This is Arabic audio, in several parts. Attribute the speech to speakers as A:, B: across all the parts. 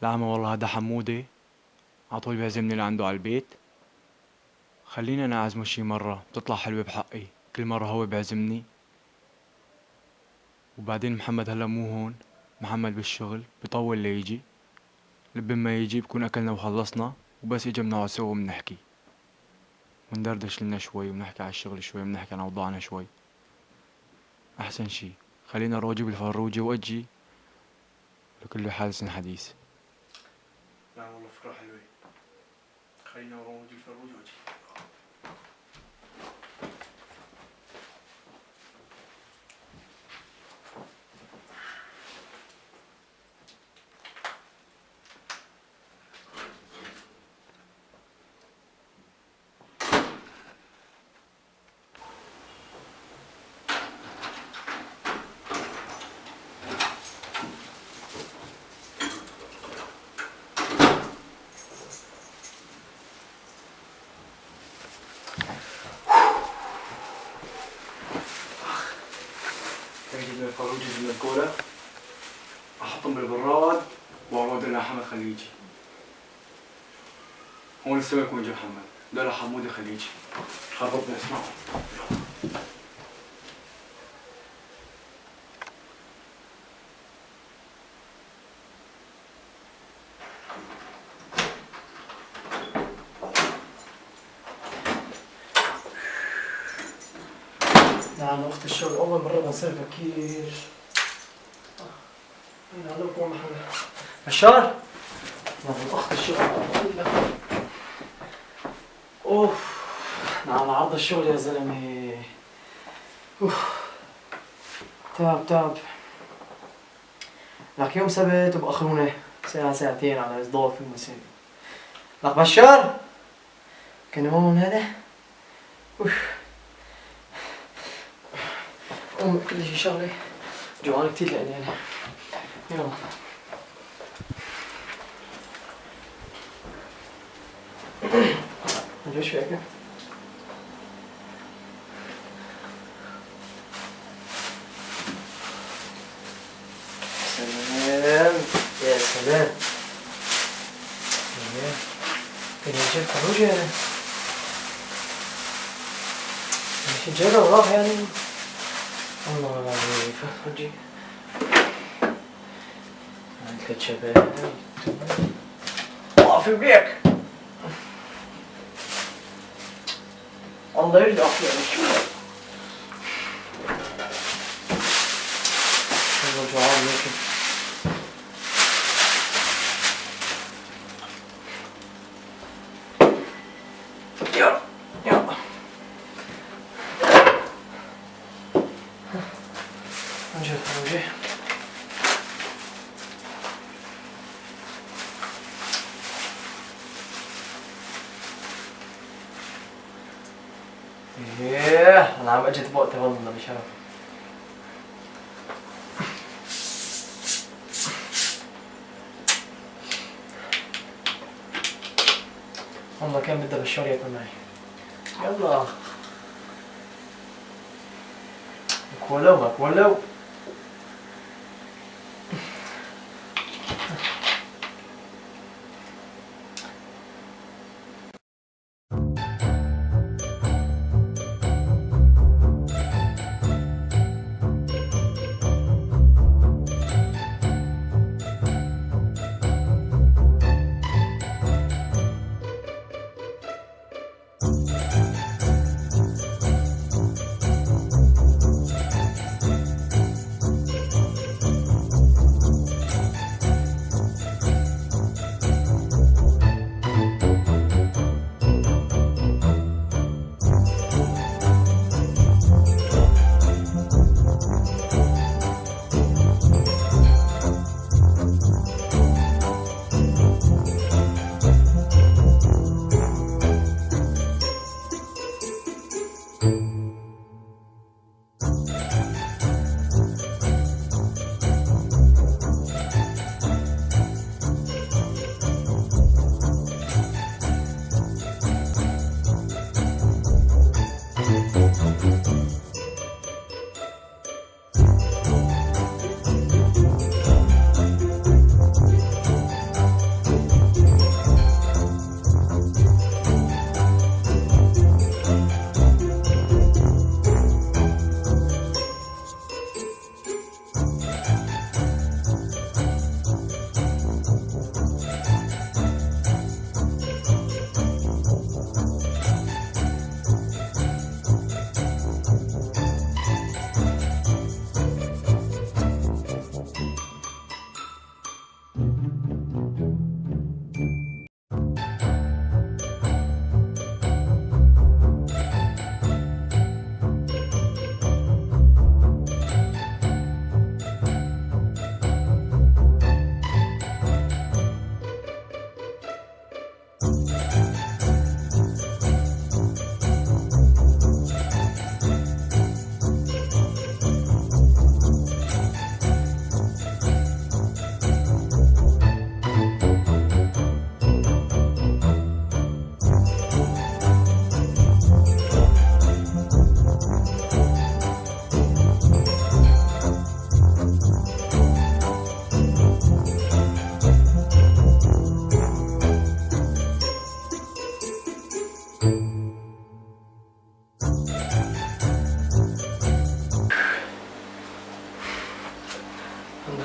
A: لا عمي والله هذا حمودة عطول بيعزمني لعنده على البيت. خليني انا اعزمه شي مرة بتطلع حلوة بحقي، كل مرة هو بيعزمني. وبعدين محمد هلا مو هون، محمد بالشغل بيطول ليجي، لبين ما يجي بكون اكلنا وخلصنا، وبس اجا بنقعد سوا وبنحكي وندردش لنا شوي وبنحكي على الشغل شوي وبنحكي عن اوضاعنا شوي. احسن شي خلينا روجي بالفروجي واجي لكل حادث حديث. لا والله فكرة حلوة، خلينا روجي بالفروجي واجي. اجيب الفروجي من الكولا احطهم بالبراد واعود لنا حمد خليجي. هون السمك وين جا محمد؟ لا حمودي خليجي خربنا اسمعوا.
B: نعم وقت الشغل أول مرة بنصير بكير. هنا لكم محمد بشار. نعم وقت الشغل أوف. نعم عرض الشغل يا زلمة. أوف تعب. لك يوم سبت وبأخروني ساعة ساعتين على إصدار في المساء. لك بشار كان هون هذا. أوف كل شي شغلة جوعان كتير لإلي أنا. يلا نجوش فيك. سلام يا سلام. كان يجيب فروجة أنا مش جايبها وراح يعني. الله العظيم فرجي عندك شباب وقف بيك الله يرضى عليك. شو والله جوعان ليك. يلا فرجي ايه انا عم اجي بوقتي والله بشرف. والله كان بدها بشار ياكل معي. يلا ولو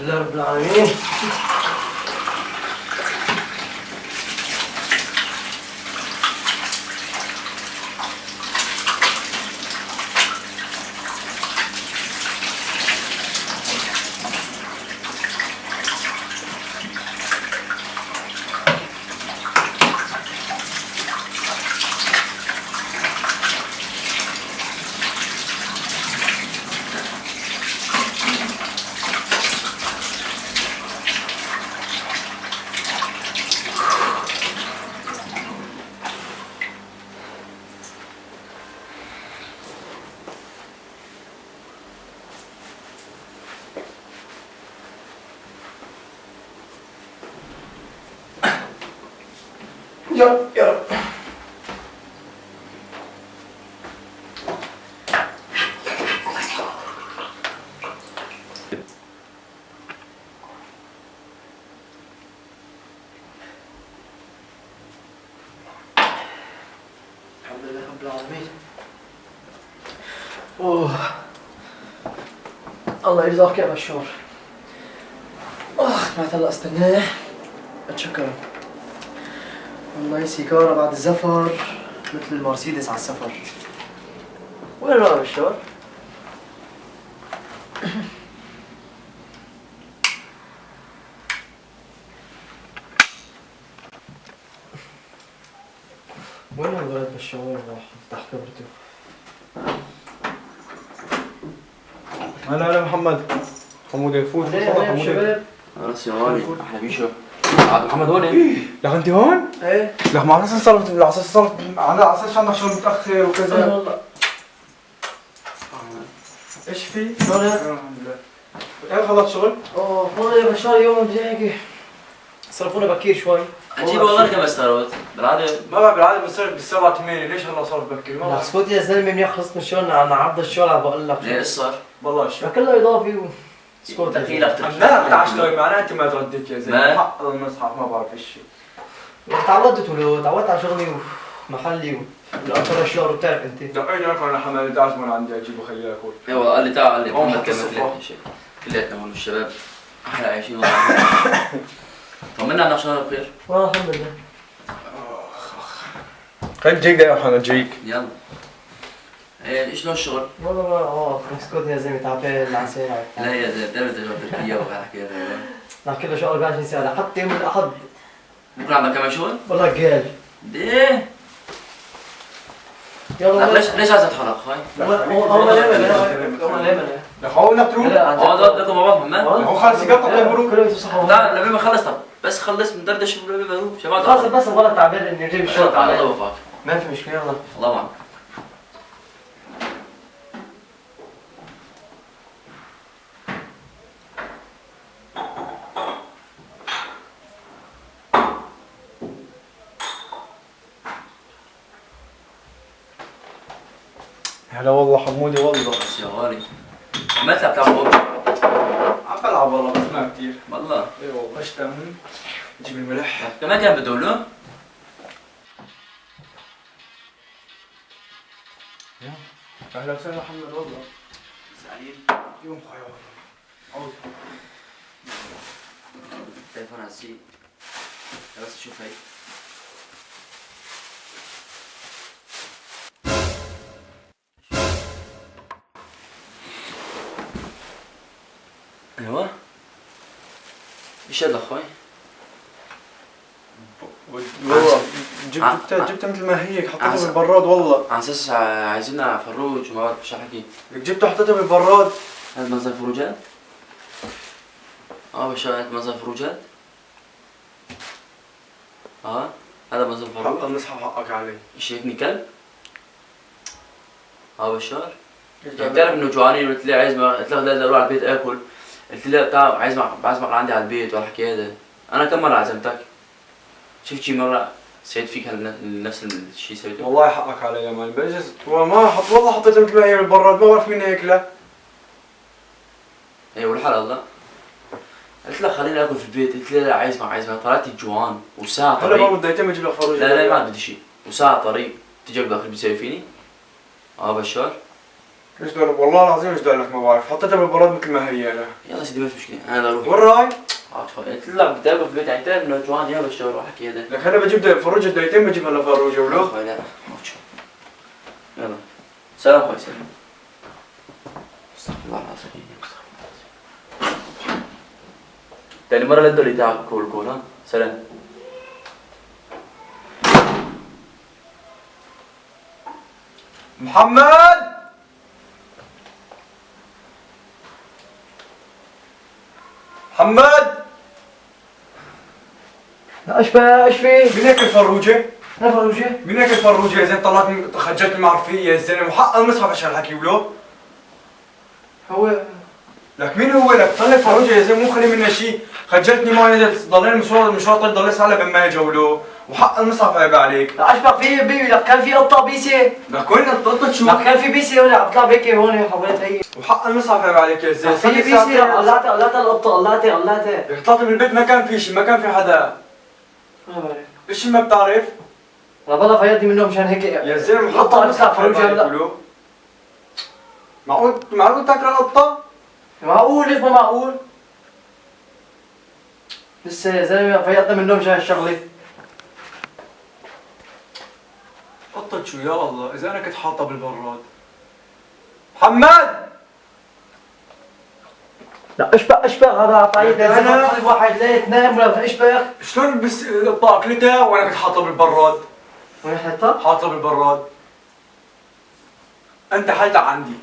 B: لله رب العالمين. يا رب يا رب. الحمد لله رب العالمين. اوه الله يرزقك يا بشار. ما هلا استناه. اتشكر. والله سيجارة بعد الزفر مثل المرسيدس على السفر. وين راح بشار؟ وين الولد بشار؟ وين راح؟ تحت كبرته.
A: هلا محمد. حمودي فوت
B: هلا شباب.
C: خلاص يا غالي احلى بيشو. عبد محمد هون؟
A: لك انت هون؟
B: ايه
A: لك ما على اساس صرت على اساس صرت على اساس عندك شغل متاخر وكذا.
B: والله. ايش في؟ شلونك؟
A: الحمد لله. ايه خلصت شغل؟
B: والله يا بشار يوم هيك صرفونا بكير شوي.
C: عجيب والله كم استغربت بالعاده.
A: ما بالعاده بصير بالسبعة 8 ليش هلا صار بكير؟ ما
B: لا
A: بعرف.
B: اسكت يا زلمه منيح خلصت من الشغل انا عرض الشغل عم بقول لك.
C: ليه ايش صار؟
A: والله الشغل
B: كله اضافي اسكت.
C: دخيلك
A: لا بتاع اشتغل معنا انت ما ترديت يا زلمه.
C: ما؟
A: حق المصحف ما بعرف ايش شيء.
B: تعودت ولو تعودت على شغلي ومحلي والأكثر الشهر بتعرف انت.
A: دقيني لك انا حمل عزمان عندي اجيبه خليه ياكل.
C: ايه والله قال لي تعال قال لي
A: هون
C: محمد
A: حط
C: كمان
A: الصفار.
C: كلياتنا هون الشباب احلى عايشين والله. طمنا عنك شهر بخير.
B: والله الحمد لله.
A: خليك جيك يا محمد جيك.
C: يلا. ايه شلون الشغل؟
B: والله ما اسكت يا زلمه تعبان العسل.
C: لا يا زلمه دائما تجرب تركيا وحكي هذا.
B: لا كله شغل 24 ساعه حتى يوم الاحد.
C: بكره عندك كمان شغل؟
B: والله قال.
C: ليه؟
B: يلا
C: ليش عايز اتحرك هاي؟
B: هم ليه
A: لك هون بدك تروح؟
C: اه لكم مع بعض محمد؟
A: هون خلص يقطع طيب بروح.
B: كلهم يتصحوا.
C: لا لما خلص طب بس خلص مدردش شباب
B: خلص بس والله تعبان اني اجيب الشغل
C: الله
B: تعبان.
C: يوفقك.
B: ما في مشكله يلا.
C: الله معك.
A: هلا والله حمودي والله.
C: بس يا غالي ما تلعب تلعب
A: عم بلعب والله بس ما كثير.
C: والله
A: اي والله ايش تعمل؟ جيب الملح.
C: كمان كان بده له؟
A: اهلا وسهلا محمد والله.
C: سعيد
A: يوم خير والله. عود.
C: التليفون هسي بس شوف هي. ايوه ايش هذا اخوي؟
A: والله جبت مثل ما هيك حطيته بالبراد والله.
C: على اساس عايزيننا فروج وما بعرف شو احكي.
A: لك جبته حطيته بالبراد.
C: هذا منظر فروجات؟ بس هذا منظر فروجات؟ هذا منظر
A: حق
C: فروج؟
A: المصحف حقك علي.
C: شايفني كلب؟ بشار؟ يعني بتعرف انه جوعانين وقلت لي عايز قلت له لا اروح على البيت اكل. قلت لي تعال بعزمك عندي على البيت والحكي هذا. انا كم مرة عزمتك؟ شفت شي مرة سويت فيك نفس الشيء سويته؟
A: والله حقك علي يا مان بجوز والله حطيته مثل ما هي بالبراد ما بعرف مين هيكله.
C: ايه والحلال لا. قلت لك خليني اكل في البيت. قلت لي لا عايز طلعت جوعان وساعة
A: هلا
C: طريق.
A: ما بدي اجيب لك فروج.
C: لا ما بدي شيء وساعة طريق تجي داخل بتسوي فيني؟ بشار
A: ايش دول والله العظيم ايش دول لك ما بعرف حطيتها بالبراد مثل ما هي انا.
C: يلا سيدي ما في مشكله انا بدي اروح.
A: وين رايح؟
C: قلت لك بدي اكل في البيت يعني تعرف انه جوعان يلا بشتغل روح احكي هذا.
A: لك هلا بجيب فروجة دقيقتين بجيب هلا فروجة ولو.
C: اخوي لا موجود. يلا سلام اخوي سلام. استغفر الله العظيم استغفر الله العظيم. تاني مرة لا تدوري تاعك كول ها سلام.
A: محمد محمد
B: ايش بقى ايش في؟
A: مين هيك الفروجة؟
B: انا فروجة؟
A: مين هيك الفروجة يا زين طلعت خجلتني مع رفيقي يا زلمة وحق المصحف عشان الحكي ولو.
B: هو
A: لك مين هو لك طلع فروجة يا زين مو خلي منها شيء خجلتني معه يا زين ضلينا مشوار طويل ضل يسأل بما يجي ولو وحق المصحف عيب عليك.
B: لا ايش بقى في بيبي لك كان في قطة بيسة.
A: لك وين القطة شو؟
B: لك كان في بيسة هون عم تطلع بيكي هون حولت هي.
A: وحق المصحف عيب عليك يا زين.
B: في بيسة قلعتها القطة قلعتها.
A: طلعت من البيت ما كان في شيء ما كان في حدا.
B: ما بعرف.
A: ايش ما بتعرف؟
B: انا بضل فيضني منهم مشان هيك
A: يا زلمة حق
B: القطة
A: المصحف
B: بتطلع
A: عيب
B: فروجة
A: عليك
B: لا.
A: ولو. معقول تاكل القطة؟
B: معقول ليش ما معقول؟ لسه يا زلمة فيضنا منهم مشان هالشغلة.
A: قطة شو يا الله إذا أنا كنت حاطة بالبراد. محمد
B: لا ايش بقى هذا عطايد يا زلمة طالب واحد ليه تنام ولا ايش بقى؟
A: شلون بس القطة أكلتها وأنا كنت حاطة بالبراد.
B: وين حطها؟
A: حاطة بالبراد. أنت حالتك عندي.